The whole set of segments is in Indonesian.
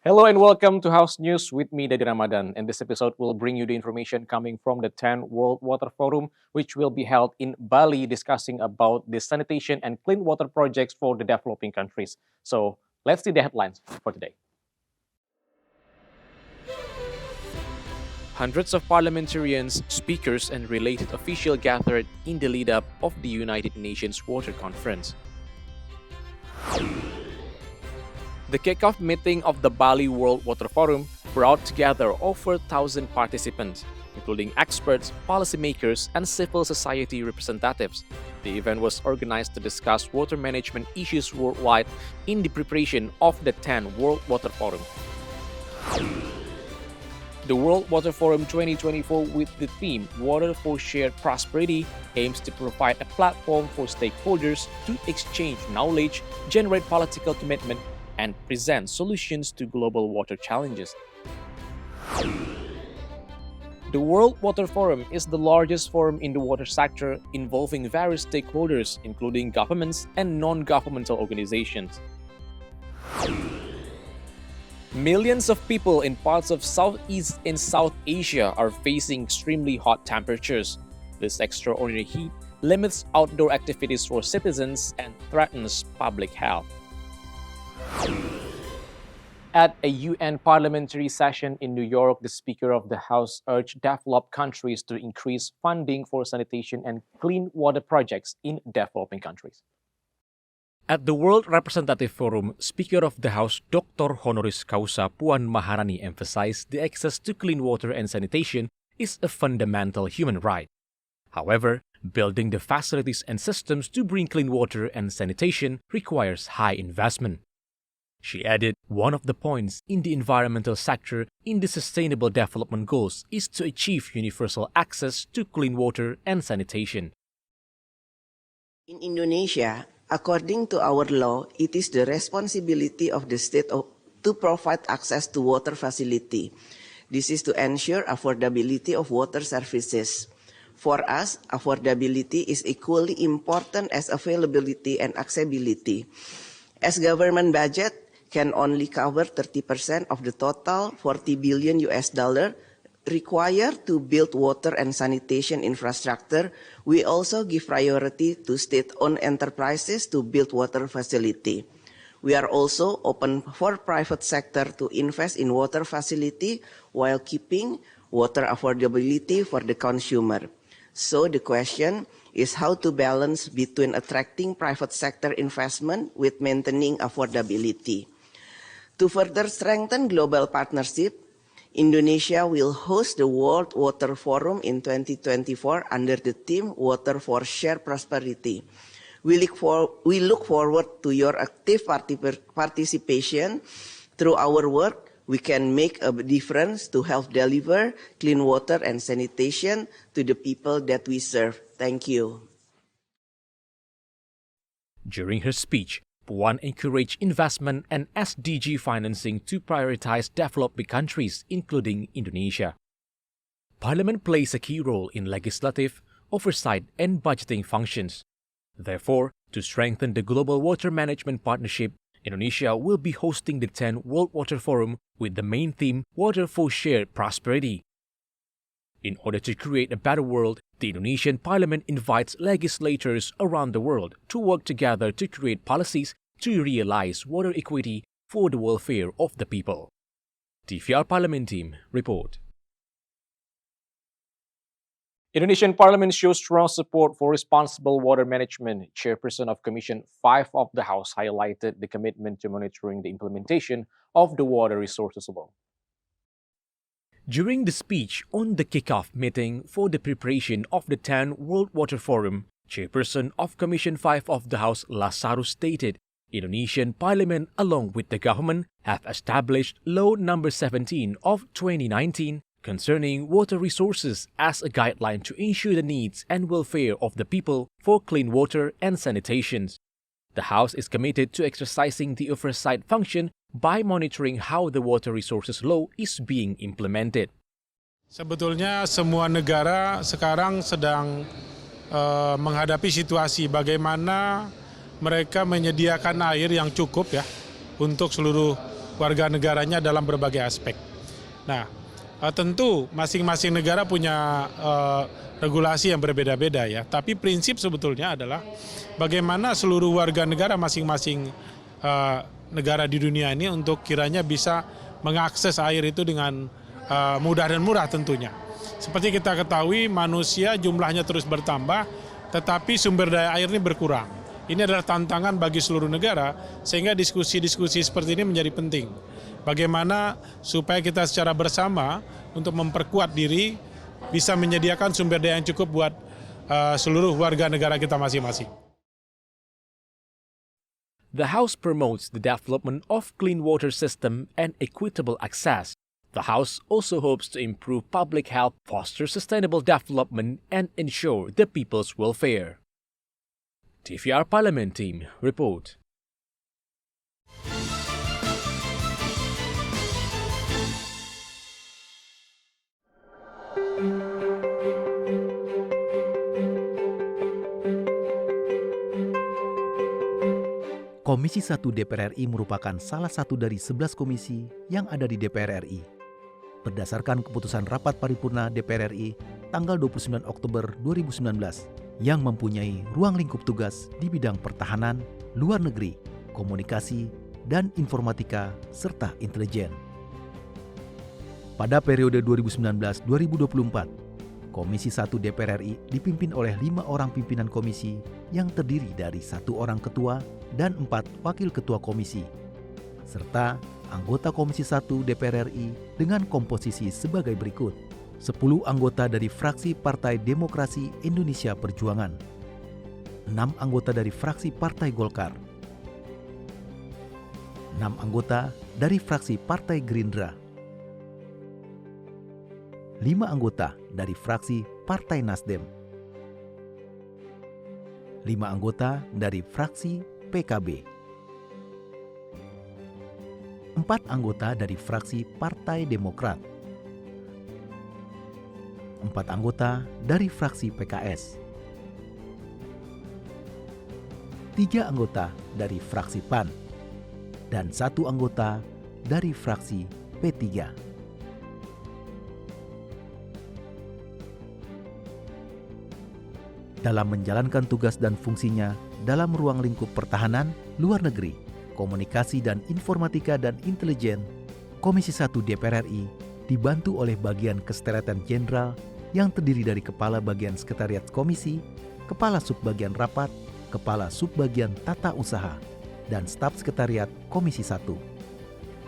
Hello and welcome to House News with me, Dadi Ramadan. In this episode, we'll bring you the information coming from the 10th World Water Forum, which will be held in Bali, discussing about the sanitation and clean water projects for the developing countries. So let's see the headlines for today. Hundreds of parliamentarians, speakers, and related officials gathered in the lead-up of the United Nations Water Conference. The kickoff meeting of the Bali World Water Forum brought together over 1,000 participants, including experts, policymakers, and civil society representatives. The event was organized to discuss water management issues worldwide in the preparation of the 10th World Water Forum. The World Water Forum 2024, with the theme Water for Shared Prosperity, aims to provide a platform for stakeholders to exchange knowledge, generate political commitment, and present solutions to global water challenges. The World Water Forum is the largest forum in the water sector involving various stakeholders, including governments and non-governmental organizations. Millions of people in parts of Southeast and South Asia are facing extremely hot temperatures. This extraordinary heat limits outdoor activities for citizens and threatens public health. At a UN parliamentary session in New York, the Speaker of the House urged developed countries to increase funding for sanitation and clean water projects in developing countries. At the World Representative Forum, Speaker of the House Dr. Honoris Causa Puan Maharani emphasized the access to clean water and sanitation is a fundamental human right. However, building the facilities and systems to bring clean water and sanitation requires high investment. She added, one of the points in the environmental sector in the Sustainable Development Goals is to achieve universal access to clean water and sanitation. In Indonesia, according to our law, it is the responsibility of the state to provide access to water facility. This is to ensure affordability of water services. For us, affordability is equally important as availability and accessibility. As government budget can only cover 30% of the total $40 billion required to build water and sanitation infrastructure, we also give priority to state-owned enterprises to build water facility. We are also open for private sector to invest in water facility while keeping water affordability for the consumer. So the question is how to balance between attracting private sector investment with maintaining affordability. To further strengthen global partnership, Indonesia will host the World Water Forum in 2024 under the theme Water for Shared Prosperity. We look forward to your active participation. Through our work, we can make a difference to help deliver clean water and sanitation to the people that we serve. Thank you. During her speech, Puan encouraged investment and SDG financing to prioritize developing countries, including Indonesia. Parliament plays a key role in legislative, oversight, and budgeting functions. Therefore, to strengthen the global water management partnership, Indonesia will be hosting the 10th World Water Forum with the main theme Water for Shared Prosperity. In order to create a better world, the Indonesian Parliament invites legislators around the world to work together to create policies to realize water equity for the welfare of the people. TVR Parliament Team report. Indonesian Parliament shows strong support for responsible water management. Chairperson of Commission 5 of the House highlighted the commitment to monitoring the implementation of the water resources law. During the speech on the kickoff meeting for the preparation of the 10th World Water Forum, Chairperson of Commission 5 of the House Lasarus stated, Indonesian Parliament along with the government have established Law Number 17 of 2019 concerning water resources as a guideline to ensure the needs and welfare of the people for clean water and sanitation. The House is committed to exercising the oversight function by monitoring how the water resources law is being implemented. Sebetulnya semua negara sekarang sedang menghadapi situasi bagaimana mereka menyediakan air yang cukup ya untuk seluruh warga negaranya dalam berbagai aspek. Nah, tentu masing-masing negara punya regulasi yang berbeda-beda ya. Tapi prinsip sebetulnya adalah bagaimana seluruh warga negara masing-masing negara di dunia ini untuk kiranya bisa mengakses air itu dengan mudah dan murah tentunya. Seperti kita ketahui manusia jumlahnya terus bertambah, tetapi sumber daya air ini berkurang. Ini adalah tantangan bagi seluruh negara, sehingga diskusi-diskusi seperti ini menjadi penting. Bagaimana supaya kita secara bersama untuk memperkuat diri bisa menyediakan sumber daya yang cukup buat seluruh warga negara kita masing-masing. The House promotes the development of clean water system and equitable access. The House also hopes to improve public health, foster sustainable development, and ensure the people's welfare. TVR Parliament Team report. Komisi 1 DPR RI merupakan salah satu dari 11 komisi yang ada di DPR RI. Berdasarkan keputusan Rapat Paripurna DPR RI tanggal 29 Oktober 2019 yang mempunyai ruang lingkup tugas di bidang pertahanan, luar negeri, komunikasi, dan informatika, serta intelijen. Pada periode 2019-2024, Komisi 1 DPR RI dipimpin oleh 5 orang pimpinan komisi yang terdiri dari 1 orang ketua dan 4 wakil ketua komisi, serta anggota Komisi 1 DPR RI dengan komposisi sebagai berikut. 10 anggota dari fraksi Partai Demokrasi Indonesia Perjuangan, 6 anggota dari fraksi Partai Golkar, 6 anggota dari fraksi Partai Gerindra, 5 anggota dari fraksi Partai Nasdem, 5 anggota dari fraksi PKB, 4 anggota dari fraksi Partai Demokrat, 4 anggota dari fraksi PKS, 3 anggota dari fraksi PAN, dan 1 anggota dari fraksi P3. Dalam menjalankan tugas dan fungsinya dalam ruang lingkup pertahanan, luar negeri, komunikasi dan informatika dan intelijen, Komisi 1 DPR RI dibantu oleh bagian Kesekretariatan Jenderal yang terdiri dari Kepala Bagian Sekretariat Komisi, Kepala Subbagian Rapat, Kepala Subbagian Tata Usaha, dan Staf Sekretariat Komisi 1.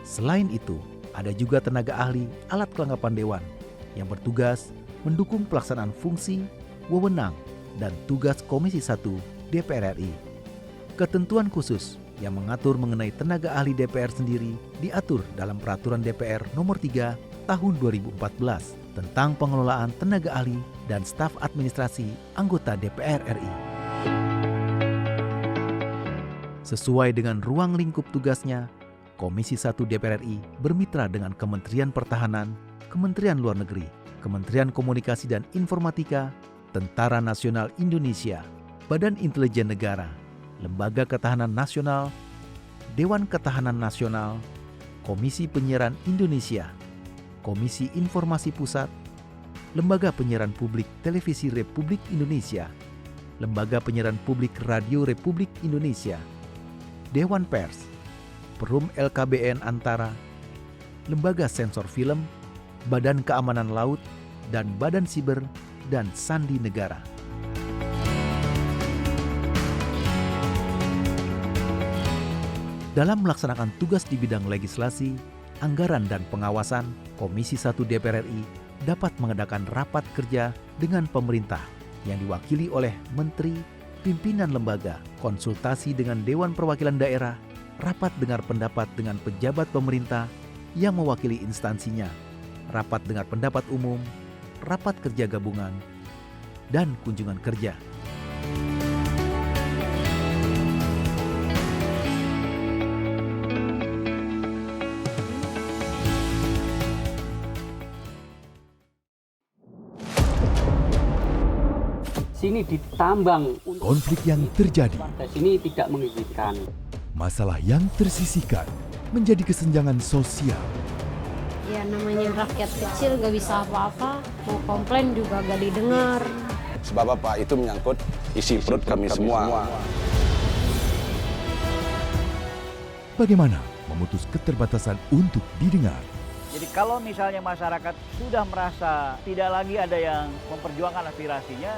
Selain itu, ada juga tenaga ahli alat kelengkapan Dewan yang bertugas mendukung pelaksanaan fungsi, wewenang, dan tugas Komisi 1 DPR RI. Ketentuan khusus yang mengatur mengenai tenaga ahli DPR sendiri diatur dalam Peraturan DPR Nomor 3 Tahun 2014 tentang pengelolaan tenaga ahli dan staf administrasi anggota DPR RI. Sesuai dengan ruang lingkup tugasnya, Komisi 1 DPR RI bermitra dengan Kementerian Pertahanan, Kementerian Luar Negeri, Kementerian Komunikasi dan Informatika, Tentara Nasional Indonesia, Badan Intelijen Negara, Lembaga Ketahanan Nasional, Dewan Ketahanan Nasional, Komisi Penyiaran Indonesia, Komisi Informasi Pusat, Lembaga Penyiaran Publik Televisi Republik Indonesia, Lembaga Penyiaran Publik Radio Republik Indonesia, Dewan Pers, Perum LKBN Antara, Lembaga Sensor Film, Badan Keamanan Laut, dan Badan Siber dan Sandi Negara. Dalam melaksanakan tugas di bidang legislasi, anggaran dan pengawasan, Komisi 1 DPR RI dapat mengadakan rapat kerja dengan pemerintah yang diwakili oleh menteri, pimpinan lembaga, konsultasi dengan Dewan Perwakilan Daerah, rapat dengar pendapat dengan pejabat pemerintah yang mewakili instansinya, rapat dengar pendapat umum, rapat kerja gabungan, dan kunjungan kerja. Sini ditambang. Konflik yang terjadi, Partai sini tidak mengizinkan. masalah yang tersisihkan, menjadi kesenjangan sosial. Ya namanya rakyat kecil gak bisa apa-apa, mau komplain juga gak didengar. Sebab apa? Itu menyangkut isi perut kami semua. Bagaimana memutus keterbatasan untuk didengar? Jadi kalau misalnya masyarakat sudah merasa tidak lagi ada yang memperjuangkan aspirasinya,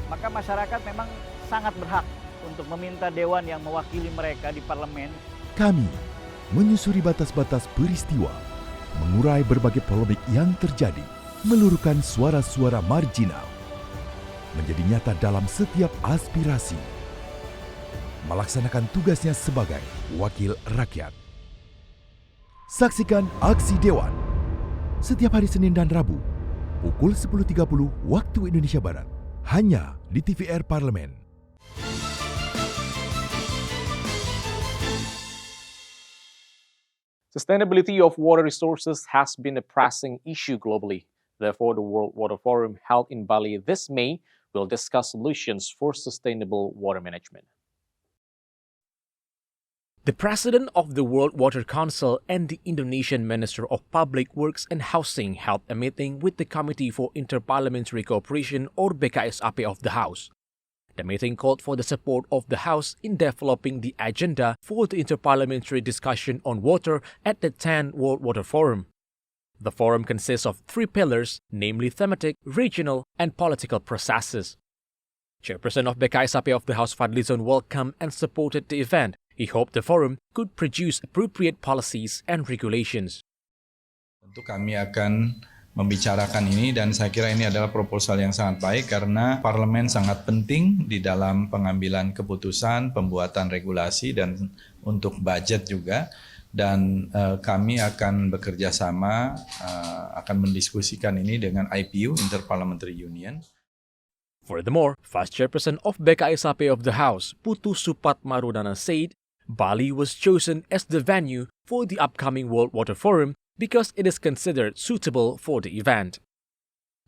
maka masyarakat memang sangat berhak untuk meminta dewan yang mewakili mereka di parlemen. Kami menyusuri batas-batas peristiwa, mengurai berbagai polemik yang terjadi, meluruhkan suara-suara marginal, menjadi nyata dalam setiap aspirasi, melaksanakan tugasnya sebagai wakil rakyat. Saksikan Aksi Dewan setiap hari Senin dan Rabu pukul 10.30 waktu Indonesia Barat hanya di TVR Parlemen. Sustainability of water resources has been a pressing issue globally. Therefore, the World Water Forum held in Bali this May will discuss solutions for sustainable water management. The president of the World Water Council and the Indonesian Minister of Public Works and Housing held a meeting with the Committee for Interparliamentary Cooperation or BKSAP of the House. The meeting called for the support of the House in developing the agenda for the interparliamentary discussion on water at the 10th World Water Forum. The forum consists of 3 pillars, namely thematic, regional, and political processes. Chairperson of BKSAP of the House Fadlizon welcomed and supported the event. He hoped the forum could produce appropriate policies and regulations. Tentu kami akan membicarakan ini dan saya kira ini adalah proposal yang sangat baik karena parlemen sangat penting di dalam pengambilan keputusan, pembuatan regulasi dan untuk budget juga. Dan kami akan bekerja sama, akan mendiskusikan ini dengan IPU, Interparliamentary Union. Furthermore, Vice Chairperson of BKSAP of the House, Putu Supatmarudana said, Bali was chosen as the venue for the upcoming World Water Forum because it is considered suitable for the event.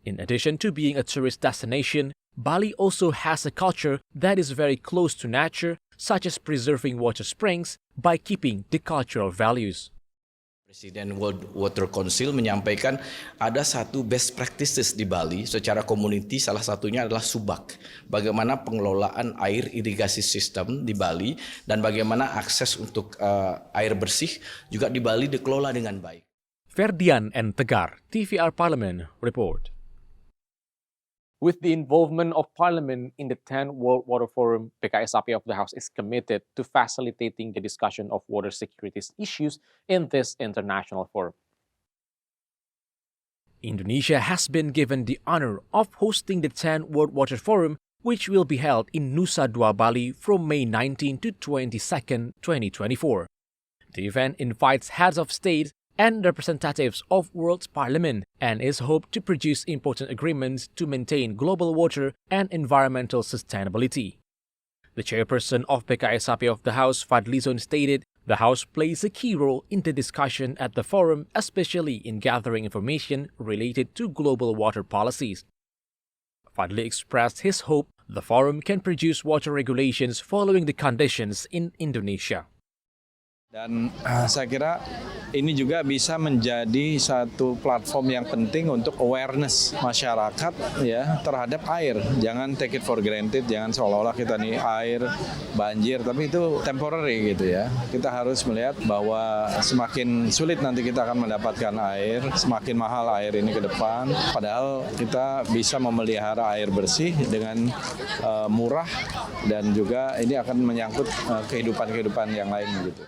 In addition to being a tourist destination, Bali also has a culture that is very close to nature, such as preserving water springs by keeping the cultural values. Presiden World Water Council menyampaikan ada satu best practices di Bali secara community, salah satunya adalah subak. Bagaimana pengelolaan air irigasi sistem di Bali dan bagaimana akses untuk air bersih juga di Bali dikelola dengan baik. Ferdian and Tegar, TVR Parliament report. With the involvement of Parliament in the 10th World Water Forum, BKSAP of the House is committed to facilitating the discussion of water security issues in this international forum. Indonesia has been given the honor of hosting the 10th World Water Forum, which will be held in Nusa Dua, Bali from May 19 to 22nd, 2024. The event invites heads of state and representatives of World Parliament and is hoped to produce important agreements to maintain global water and environmental sustainability. The chairperson of BKSAP of the House, Fadlizon, stated the House plays a key role in the discussion at the forum, especially in gathering information related to global water policies. Fadli expressed his hope the forum can produce water regulations following the conditions in Indonesia. Dan saya kira ini juga bisa menjadi satu platform yang penting untuk awareness masyarakat ya terhadap air. Jangan take it for granted, jangan seolah-olah kita nih air banjir, tapi itu temporary gitu ya. Kita harus melihat bahwa semakin sulit nanti kita akan mendapatkan air, semakin mahal air ini ke depan. Padahal kita bisa memelihara air bersih dengan murah dan juga ini akan menyangkut kehidupan-kehidupan yang lain gitu.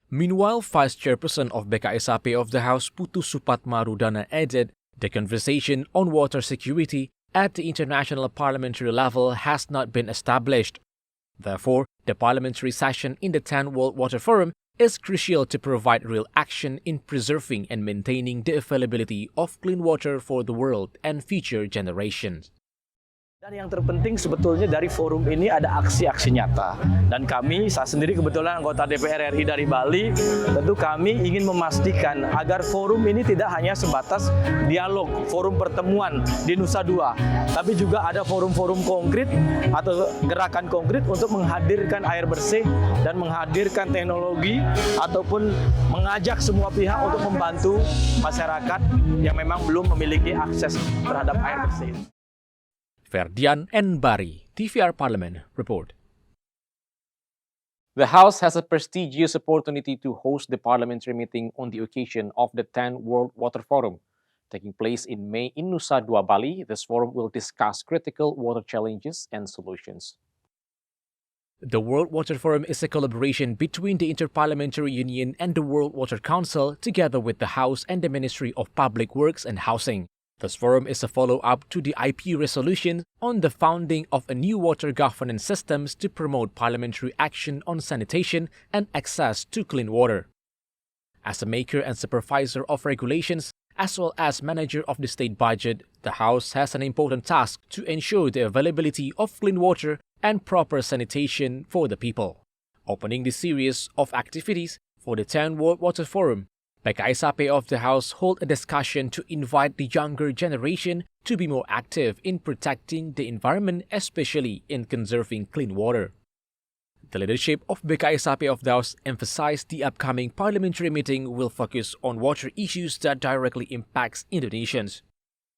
Meanwhile, Vice Chairperson of BKSAP of the House, Putu Supatmarudana, added the conversation on water security at the international parliamentary level has not been established. Therefore, the parliamentary session in the 10th World Water Forum is crucial to provide real action in preserving and maintaining the availability of clean water for the world and future generations. Dan yang terpenting sebetulnya dari forum ini ada aksi-aksi nyata. Dan kami, saya sendiri kebetulan anggota DPR RI dari Bali, tentu kami ingin memastikan agar forum ini tidak hanya sebatas dialog, forum pertemuan di Nusa Dua, tapi juga ada forum-forum konkret atau gerakan konkret untuk menghadirkan air bersih dan menghadirkan teknologi ataupun mengajak semua pihak untuk membantu masyarakat yang memang belum memiliki akses terhadap air bersih. Ferdian Enbari, TVR Parliament, report. The House has a prestigious opportunity to host the parliamentary meeting on the occasion of the 10th World Water Forum. Taking place in May in Nusa Dua, Bali, this forum will discuss critical water challenges and solutions. The World Water Forum is a collaboration between the Interparliamentary Union and the World Water Council, together with the House and the Ministry of Public Works and Housing. This forum is a follow-up to the IP resolution on the founding of a new water governance systems to promote parliamentary action on sanitation and access to clean water. As a maker and supervisor of regulations, as well as manager of the state budget, the House has an important task to ensure the availability of clean water and proper sanitation for the people. Opening the series of activities for the 10th World Water Forum, PKSAP of the House hold a discussion to invite the younger generation to be more active in protecting the environment, especially in conserving clean water. The leadership of BKSAP of the House emphasized the upcoming parliamentary meeting will focus on water issues that directly impacts Indonesians.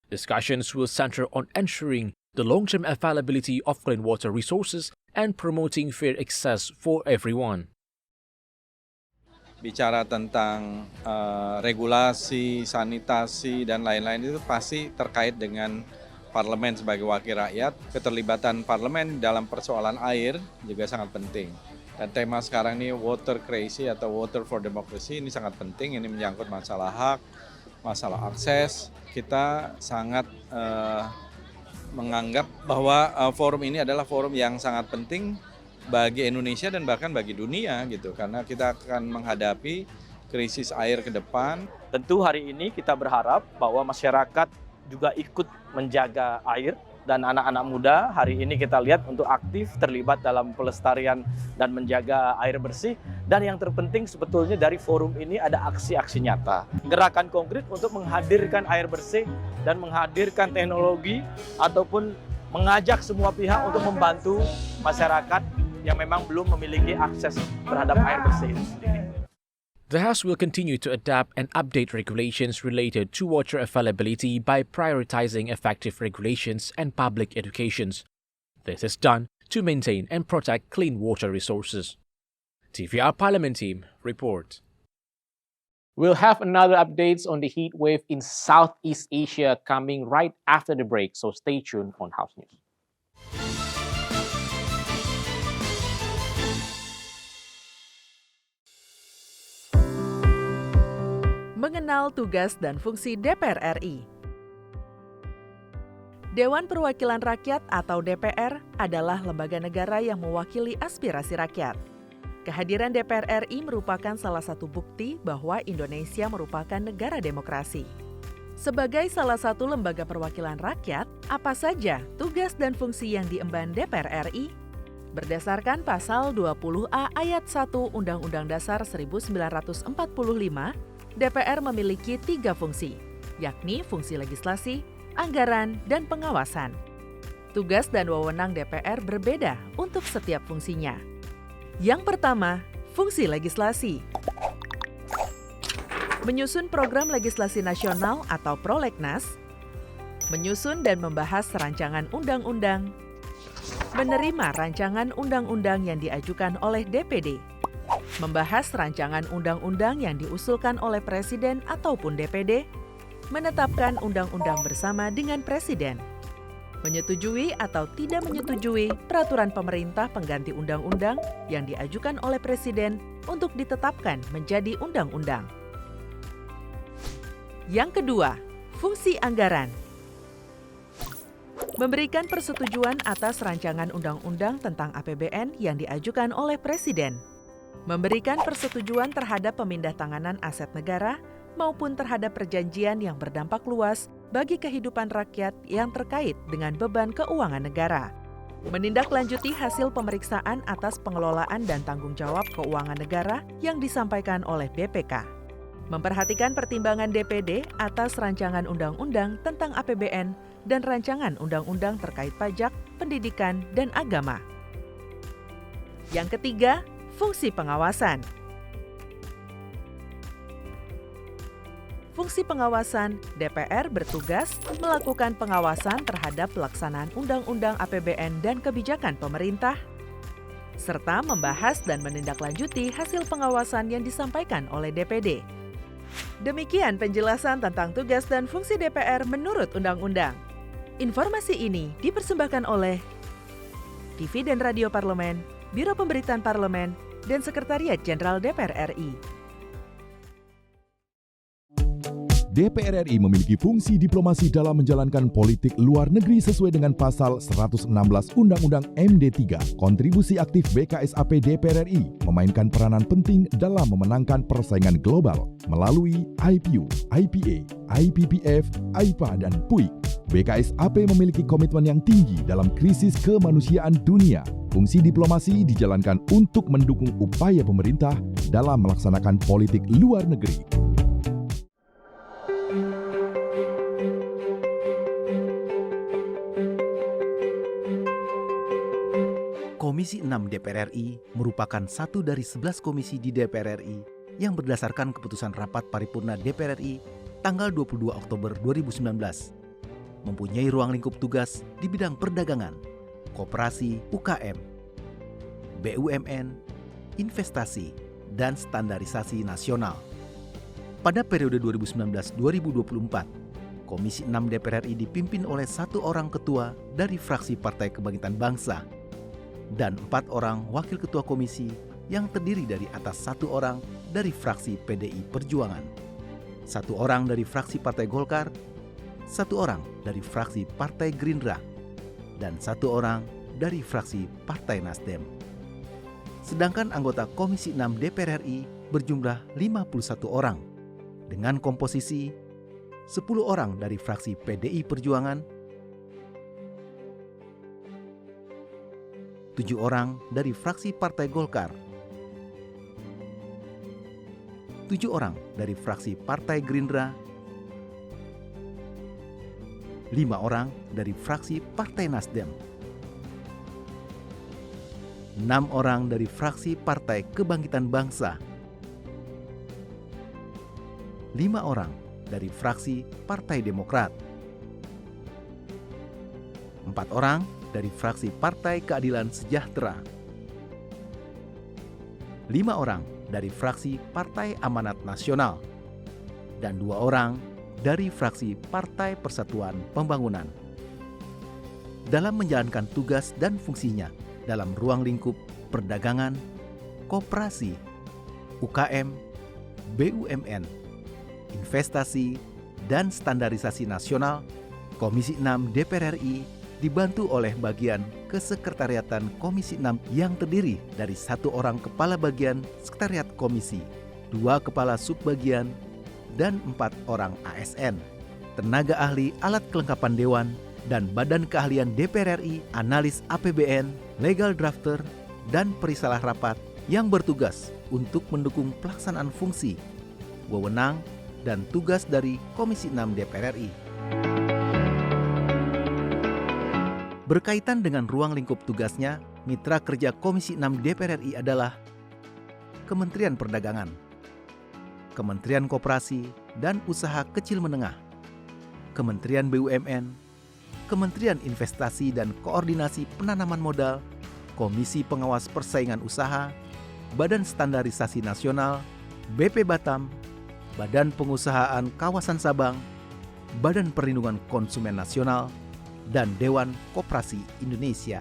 Discussions will center on ensuring the long-term availability of clean water resources and promoting fair access for everyone. Bicara tentang regulasi, sanitasi, dan lain-lain itu pasti terkait dengan parlemen sebagai wakil rakyat. Keterlibatan parlemen dalam persoalan air juga sangat penting. Dan tema sekarang ini Water Crazy atau Water for Democracy ini sangat penting. Ini menyangkut masalah hak, masalah akses. Kita sangat menganggap bahwa forum ini adalah forum yang sangat penting bagi Indonesia dan bahkan bagi dunia gitu, karena kita akan menghadapi krisis air ke depan. Tentu hari ini kita berharap bahwa masyarakat juga ikut menjaga air dan anak-anak muda hari ini kita lihat untuk aktif terlibat dalam pelestarian dan menjaga air bersih. Dan yang terpenting sebetulnya dari forum ini ada aksi-aksi nyata, gerakan konkret untuk menghadirkan air bersih dan menghadirkan teknologi ataupun mengajak semua pihak untuk membantu masyarakat yang memang belum memiliki akses terhadap air bersih itu sendiri. The House will continue to adapt and update regulations related to water availability by prioritizing effective regulations and public educations. This is done to maintain and protect clean water resources. TVR Parliament Team report. We'll have another updates on the heat wave in Southeast Asia coming right after the break, so stay tuned on House News. Mengenal tugas dan fungsi DPR RI. Dewan Perwakilan Rakyat atau DPR adalah lembaga negara yang mewakili aspirasi rakyat. Kehadiran DPR RI merupakan salah satu bukti bahwa Indonesia merupakan negara demokrasi. Sebagai salah satu lembaga perwakilan rakyat, apa saja tugas dan fungsi yang diemban DPR RI? Berdasarkan pasal 20A ayat 1 Undang-Undang Dasar 1945, DPR memiliki 3 fungsi, yakni fungsi legislasi, anggaran, dan pengawasan. Tugas dan wewenang DPR berbeda untuk setiap fungsinya. Yang pertama, fungsi legislasi. Menyusun program legislasi nasional atau prolegnas, menyusun dan membahas rancangan undang-undang, menerima rancangan undang-undang yang diajukan oleh DPD, membahas rancangan undang-undang yang diusulkan oleh Presiden ataupun DPD, menetapkan undang-undang bersama dengan Presiden, menyetujui atau tidak menyetujui peraturan pemerintah pengganti undang-undang yang diajukan oleh Presiden untuk ditetapkan menjadi undang-undang. Yang kedua, fungsi anggaran. Memberikan persetujuan atas rancangan undang-undang tentang APBN yang diajukan oleh Presiden. Memberikan persetujuan terhadap pemindah tanganan aset negara maupun terhadap perjanjian yang berdampak luas bagi kehidupan rakyat yang terkait dengan beban keuangan negara. Menindaklanjuti hasil pemeriksaan atas pengelolaan dan tanggung jawab keuangan negara yang disampaikan oleh BPK. Memperhatikan pertimbangan DPD atas rancangan undang-undang tentang APBN dan rancangan undang-undang terkait pajak, pendidikan, dan agama. Yang ketiga, fungsi pengawasan. Fungsi pengawasan, DPR bertugas melakukan pengawasan terhadap pelaksanaan Undang-Undang APBN dan kebijakan pemerintah, serta membahas dan menindaklanjuti hasil pengawasan yang disampaikan oleh DPD. Demikian penjelasan tentang tugas dan fungsi DPR menurut Undang-Undang. Informasi ini dipersembahkan oleh TV dan Radio Parlemen, Biro Pemberitaan Parlemen, dan Sekretariat Jenderal DPR RI. DPR RI memiliki fungsi diplomasi dalam menjalankan politik luar negeri sesuai dengan pasal 116 Undang-Undang MD 3. Kontribusi aktif BKSAP DPR RI memainkan peranan penting dalam memenangkan persaingan global melalui IPU, IPA, IPPF, AIPA, dan PUIK. BKSAP memiliki komitmen yang tinggi dalam krisis kemanusiaan dunia. Fungsi diplomasi dijalankan untuk mendukung upaya pemerintah dalam melaksanakan politik luar negeri. Komisi 6 DPR RI merupakan satu dari 11 komisi di DPR RI yang berdasarkan keputusan rapat paripurna DPR RI tanggal 22 Oktober 2019 mempunyai ruang lingkup tugas di bidang perdagangan, koperasi, UKM, BUMN, investasi, dan standarisasi nasional. Pada periode 2019-2024, Komisi 6 DPR RI dipimpin oleh 1 orang ketua dari fraksi Partai Kebangkitan Bangsa dan 4 orang wakil ketua komisi yang terdiri dari atas 1 orang dari fraksi PDI Perjuangan, 1 orang dari fraksi Partai Golkar, 1 orang dari fraksi Partai Gerindra, dan 1 orang dari fraksi Partai Nasdem. Sedangkan anggota Komisi 6 DPR RI berjumlah 51 orang dengan komposisi 10 orang dari fraksi PDI Perjuangan, 7 orang dari fraksi Partai Golkar, 7 orang dari fraksi Partai Gerindra, 5 orang dari fraksi Partai Nasdem, 6 orang dari fraksi Partai Kebangkitan Bangsa, 5 orang dari fraksi Partai Demokrat, 4 orang dari fraksi Partai Keadilan Sejahtera, 5 orang dari fraksi Partai Amanat Nasional, dan 2 orang dari fraksi Partai Persatuan Pembangunan. Dalam menjalankan tugas dan fungsinya dalam ruang lingkup perdagangan, koperasi, UKM, BUMN, investasi, dan standarisasi nasional, Komisi 6 DPR RI dibantu oleh bagian kesekretariatan Komisi 6 yang terdiri dari 1 orang kepala bagian sekretariat komisi, 2 kepala subbagian, dan 4 orang ASN, tenaga ahli alat kelengkapan dewan, dan badan keahlian DPR RI, analis APBN, legal drafter, dan perisalah rapat yang bertugas untuk mendukung pelaksanaan fungsi, wewenang, dan tugas dari Komisi 6 DPR RI. Berkaitan dengan ruang lingkup tugasnya, mitra kerja Komisi 6 DPR RI adalah Kementerian Perdagangan, Kementerian Koperasi dan Usaha Kecil Menengah, Kementerian BUMN, Kementerian Investasi dan Koordinasi Penanaman Modal, Komisi Pengawas Persaingan Usaha, Badan Standarisasi Nasional, BP Batam, Badan Pengusahaan Kawasan Sabang, Badan Perlindungan Konsumen Nasional, dan Dewan Koperasi Indonesia.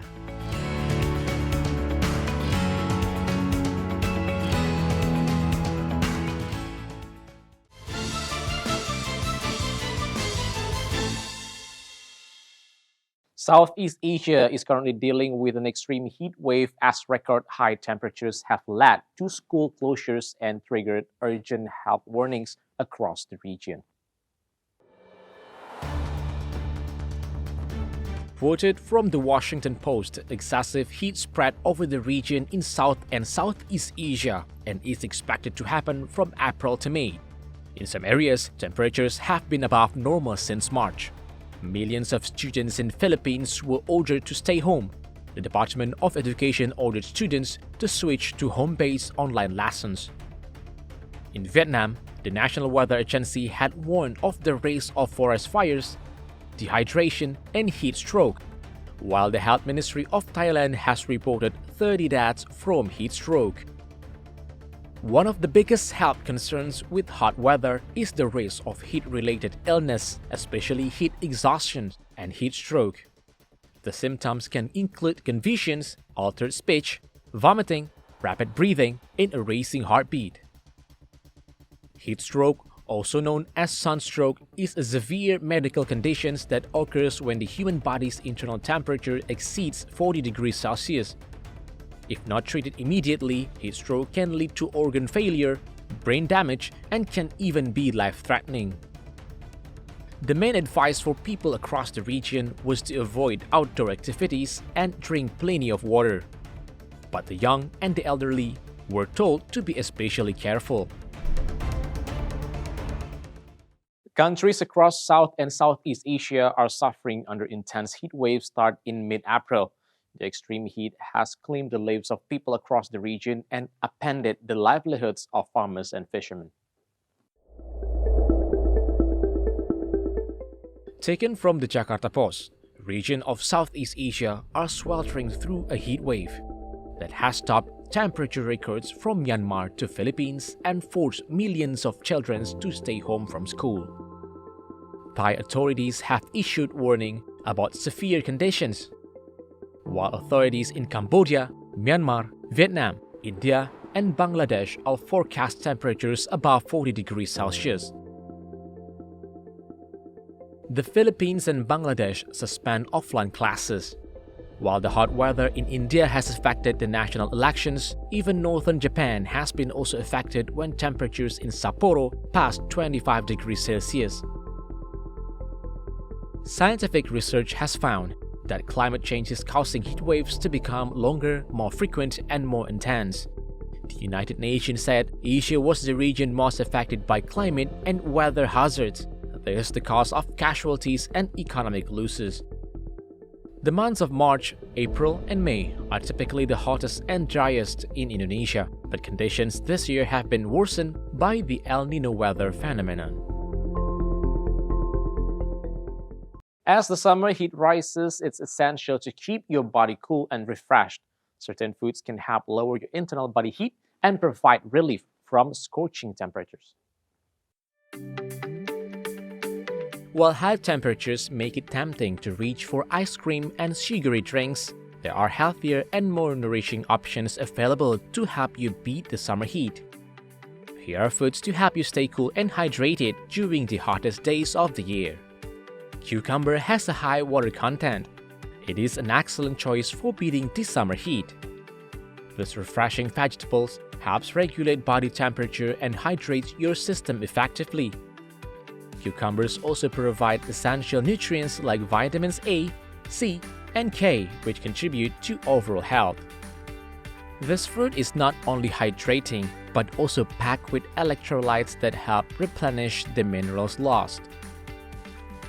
Southeast Asia is currently dealing with an extreme heat wave as record high temperatures have led to school closures and triggered urgent health warnings across the region. Reported from the Washington Post, excessive heat spread over the region in South and Southeast Asia and is expected to happen from April to May. In some areas, temperatures have been above normal since March. Millions of students in Philippines were ordered to stay home. The Department of Education ordered students to switch to home-based online lessons. In Vietnam, the National Weather Agency had warned of the risk of forest fires, dehydration, and heat stroke, while the Health Ministry of Thailand has reported 30 deaths from heat stroke. One of the biggest health concerns with hot weather is the risk of heat-related illness, especially heat exhaustion and heat stroke. The symptoms can include convulsions, altered speech, vomiting, rapid breathing, and a racing heartbeat. Heat stroke, also known as sunstroke, is a severe medical condition that occurs when the human body's internal temperature exceeds 40 degrees Celsius. If not treated immediately, heat stroke can lead to organ failure, brain damage, and can even be life-threatening. The main advice for people across the region was to avoid outdoor activities and drink plenty of water. But the young and the elderly were told to be especially careful. Countries across South and Southeast Asia are suffering under intense heat waves start in mid-April. The extreme heat has claimed the lives of people across the region and upended the livelihoods of farmers and fishermen. Taken from the Jakarta Post, region of Southeast Asia are sweltering through a heat wave that has stopped temperature records from Myanmar to Philippines and forced millions of children to stay home from school. Thai authorities have issued warning about severe conditions, while authorities in Cambodia, Myanmar, Vietnam, India, and Bangladesh all forecast temperatures above 40 degrees Celsius. The Philippines and Bangladesh suspend offline classes. While the hot weather in India has affected the national elections, even northern Japan has been also affected when temperatures in Sapporo passed 25 degrees Celsius. Scientific research has found that climate change is causing heat waves to become longer, more frequent, and more intense. The United Nations said Asia was the region most affected by climate and weather hazards. This is the cause of casualties and economic losses. The months of March, April, and May are typically the hottest and driest in Indonesia, but conditions this year have been worsened by the El Nino weather phenomenon. As the summer heat rises, it's essential to keep your body cool and refreshed. Certain foods can help lower your internal body heat and provide relief from scorching temperatures. While high temperatures make it tempting to reach for ice cream and sugary drinks, there are healthier and more nourishing options available to help you beat the summer heat. Here are foods to help you stay cool and hydrated during the hottest days of the year. Cucumber has a high water content. It is an excellent choice for beating the summer heat. This refreshing vegetables helps regulate body temperature and hydrates your system effectively. Cucumbers also provide essential nutrients like vitamins A, C, and K, which contribute to overall health. This fruit is not only hydrating, but also packed with electrolytes that help replenish the minerals lost.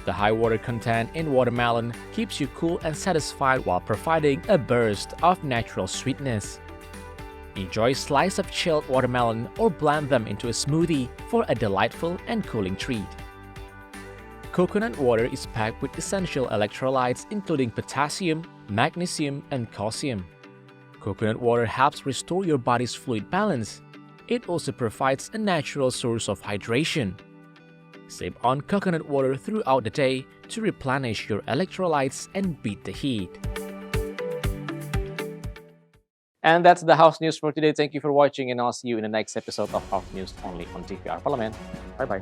The high water content in watermelon keeps you cool and satisfied while providing a burst of natural sweetness. Enjoy a slice of chilled watermelon or blend them into a smoothie for a delightful and cooling treat. Coconut water is packed with essential electrolytes including potassium, magnesium, and calcium. Coconut water helps restore your body's fluid balance. It also provides a natural source of hydration. Sip on coconut water throughout the day to replenish your electrolytes and beat the heat. And that's the House News for today. Thank you for watching, and I'll see you in the next episode of House News only on TVR Parliament. Bye-bye.